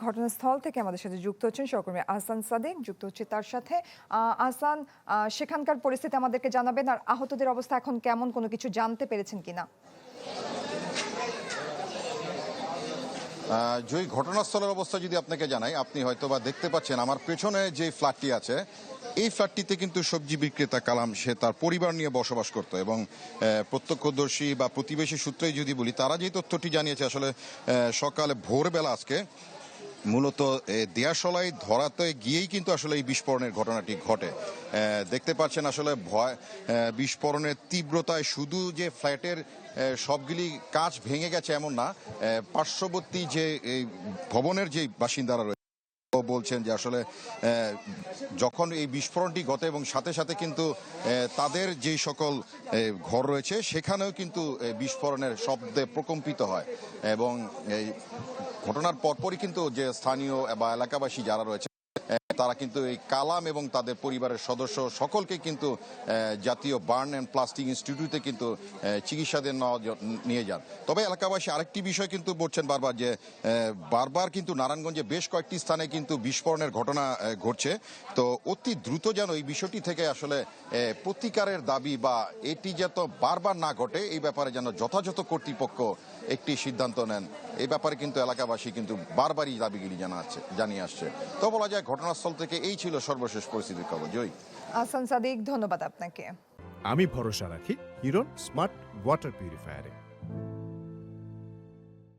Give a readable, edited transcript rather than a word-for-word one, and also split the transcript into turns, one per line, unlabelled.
ঘটনাস্থল থেকে আমাদের সাথে যুক্ত হচ্ছেন সহকর্মী আহসান সাদিক, যুক্ত হচ্ছে তার সাথে। আহসান, সেখানকার পরিস্থিতি আমাদেরকে জানাবেন, আর আহতদের অবস্থা এখন কেমন, কোনো কিছু জানতে পেরেছেন কিনা?
জয়ী, ঘটনাস্থলের অবস্থা যদি আপনাকে জানাই, আপনি হয়তো বা দেখতে পাচ্ছেন আমার পেছনে যে ফ্ল্যাটটি আছে, এই ফ্ল্যাটটিতে কিন্তু সবজি বিক্রেতা কালাম সে তার পরিবার নিয়ে বসবাস করত এবং প্রত্যক্ষদর্শী বা প্রতিবেশী সূত্রেই যদি বলি, তারা যে তথ্যটি জানিয়েছে আসলে সকালে ভোরবেলা আজকে মূলত দেয়াশলাই ধরাতে গিয়েই কিন্তু আসলে এই বিস্ফোরণের ঘটনাটি ঘটে। দেখতে পাচ্ছেন আসলে বিস্ফোরণের তীব্রতায় শুধু যে ফ্ল্যাটের সবগুলি কাঁচ ভেঙে গেছে এমন না, পার্শ্ববর্তী যে এই ভবনের যে বাসিন্দারা রয়েছে বলছেন যে আসলে যখন এই বিস্ফোরণটি ঘটে এবং সাথে সাথে কিন্তু তাদের যে সকল ঘর রয়েছে সেখানেও কিন্তু বিস্ফোরণের শব্দে প্রকম্পিত হয় এবং এই ঘটনার পরপরই কিন্তু যে স্থানীয় বা এলাকাবাসী যারা রয়েছে তারা কিন্তু এই কালাম এবং তাদের পরিবারের সদস্য সকলকে কিন্তু জাতীয় বার্ন অ্যান্ড প্লাস্টিক ইনস্টিটিউটে কিন্তু চিকিৎসাধীন নিয়ে যান। তবে এলাকাবাসী আরেকটি বিষয় কিন্তু বলছেন বারবার, যে বারবার কিন্তু নারায়ণগঞ্জে বেশ কয়েকটি স্থানে কিন্তু বিস্ফোরণের ঘটনা ঘটছে। তো অতি দ্রুত যেন এই বিষয়টি থেকে আসলে প্রতিকারের দাবি বা এটি যত বারবার না ঘটে এই ব্যাপারে যেন যথাযথ কর্তৃপক্ষ একটি সিদ্ধান্ত নেন, এই ব্যাপারে কিন্তু এলাকাবাসী কিন্তু বারবারই দাবিগুলি জানিয়ে আসছে। তো বলা যায় ঘটনাস্থল থেকে এই ছিল সর্বশেষ পরিস্থিতির খবর। জয়ী।
আহসান সাদিক, ধন্যবাদ আপনাকে।
আমি ভরসা রাখি হিরন স্মার্ট ওয়াটার পিউরিফায়ারে।